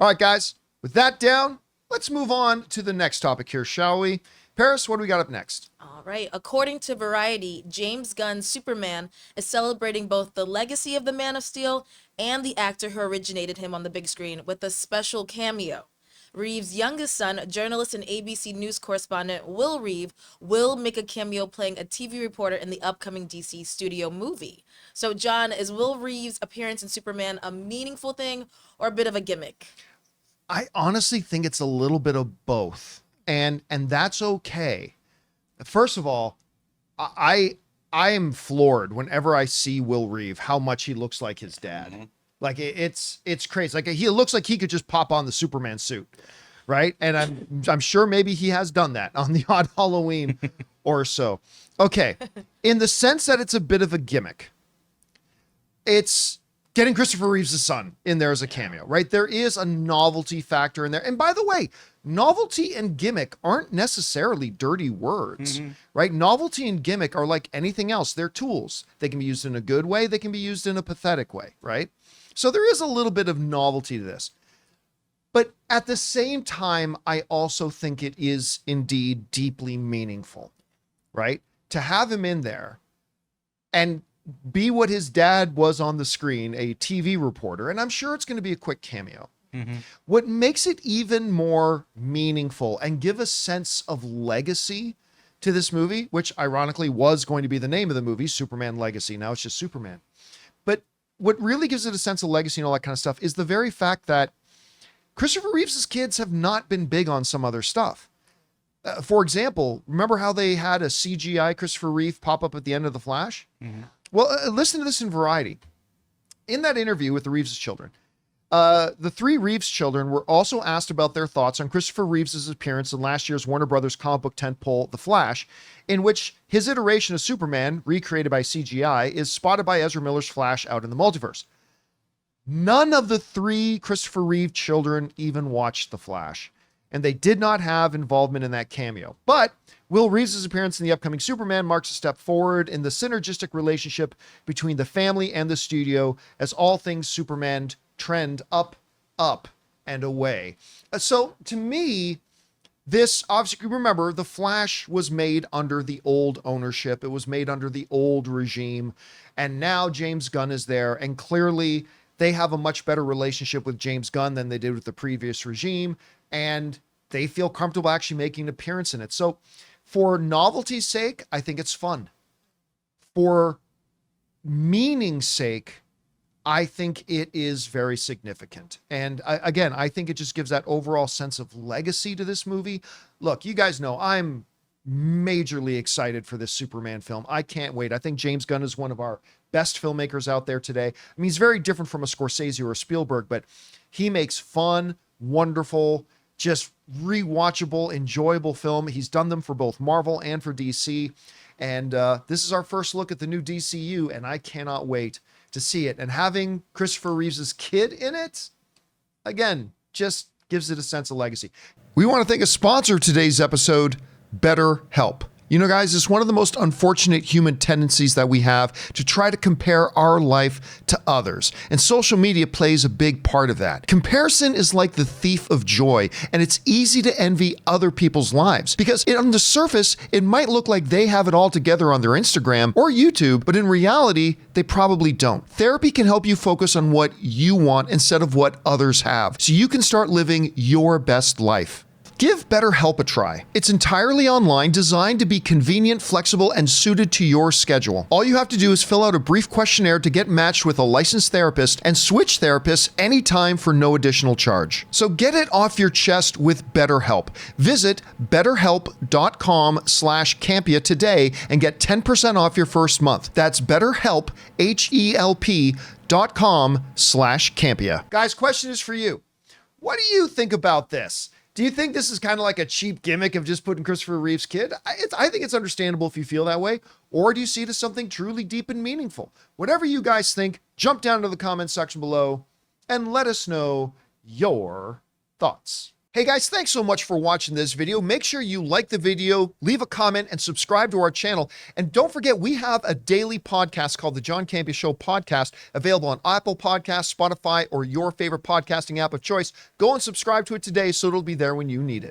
All right, guys, with that down, let's move on to the next topic here, shall we? Paris, what do we got up next? All right. According to Variety, James Gunn's Superman is celebrating both the legacy of the Man of Steel and the actor who originated him on the big screen with a special cameo. Reeve's youngest son, journalist and ABC News correspondent Will Reeve, will make a cameo playing a TV reporter in the upcoming DC studio movie. So, John, is Will Reeve's appearance in Superman a meaningful thing or a bit of a gimmick? I honestly think it's a little bit of both, and that's okay. First of all, I am floored whenever I see Will Reeve how much he looks like his dad. Mm-hmm. Like it's crazy. Like he looks like he could just pop on the Superman suit, right? And I'm sure maybe he has done that on the odd Halloween or so. Okay, in the sense that it's a bit of a gimmick, it's getting Christopher Reeve's son in there as a cameo, right? There is a novelty factor in there. And by the way, novelty and gimmick aren't necessarily dirty words, right? Novelty and gimmick are like anything else. They're tools. They can be used in a good way. They can be used in a pathetic way, right? So there is a little bit of novelty to this. But at the same time, I also think it is indeed deeply meaningful, right? To have him in there and be what his dad was on the screen, a TV reporter, and I'm sure it's going to be a quick cameo. What makes it even more meaningful and give a sense of legacy to this movie, which ironically was going to be the name of the movie, Superman Legacy. Now it's just Superman. But what really gives it a sense of legacy and all that kind of stuff is the very fact that Christopher Reeve's kids have not been big on some other stuff. For example, remember how they had a CGI Christopher Reeve pop up at the end of The Flash? Well, listen to this in Variety. In that interview with the Reeves' children, the three Reeves children were also asked about their thoughts on Christopher Reeves' appearance in last year's Warner Brothers comic book tentpole, The Flash, in which his iteration of Superman, recreated by CGI, is spotted by Ezra Miller's Flash out in the multiverse. None of the three Christopher Reeve children even watched The Flash, and they did not have involvement in that cameo. But Will Reeves' appearance in the upcoming Superman marks a step forward in the synergistic relationship between the family and the studio as all things Superman trend up, and away. So to me, this obviously, remember, The Flash was made under the old ownership. It was made under the old regime. And now James Gunn is there. And clearly they have a much better relationship with James Gunn than they did with the previous regime. And they feel comfortable actually making an appearance in it. So for novelty's sake, I think it's fun. For meaning's sake, I think it is very significant. And again, I think it just gives that overall sense of legacy to this movie. Look, you guys know I'm majorly excited for this Superman film. I can't wait. I think James Gunn is one of our best filmmakers out there today. I mean, he's very different from a Scorsese or a Spielberg, but he makes fun, wonderful, just rewatchable, enjoyable film. He's done them for both Marvel and for DC. And this is our first look at the new DCU, and I cannot wait to see it. And having Christopher Reeves' kid in it, again, just gives it a sense of legacy. We want to thank a sponsor of today's episode, BetterHelp. You know, guys, it's one of the most unfortunate human tendencies that we have to try to compare our life to others. And social media plays a big part of that. Comparison is like the thief of joy, and it's easy to envy other people's lives because on the surface, it might look like they have it all together on their Instagram or YouTube, but in reality, they probably don't. Therapy can help you focus on what you want instead of what others have, so you can start living your best life. Give BetterHelp a try. It's entirely online, designed to be convenient, flexible, and suited to your schedule. All you have to do is fill out a brief questionnaire to get matched with a licensed therapist and switch therapists anytime for no additional charge. So get it off your chest with BetterHelp. Visit betterhelp.com/Campea today and get 10% off your first month. That's BetterHelp, HELP.com/Campea. Guys, question is for you. What do you think about this? Do you think this is kind of like a cheap gimmick of just putting Christopher Reeve's kid? I think it's understandable if you feel that way. Or do you see it as something truly deep and meaningful? Whatever you guys think, jump down to the comment section below and let us know your thoughts. Hey guys, thanks so much for watching this video. Make sure you like the video, leave a comment, and subscribe to our channel. And don't forget, we have a daily podcast called the John Campea Show podcast, available on Apple Podcasts, Spotify, or your favorite podcasting app of choice. Go and subscribe to it today so it'll be there when you need it.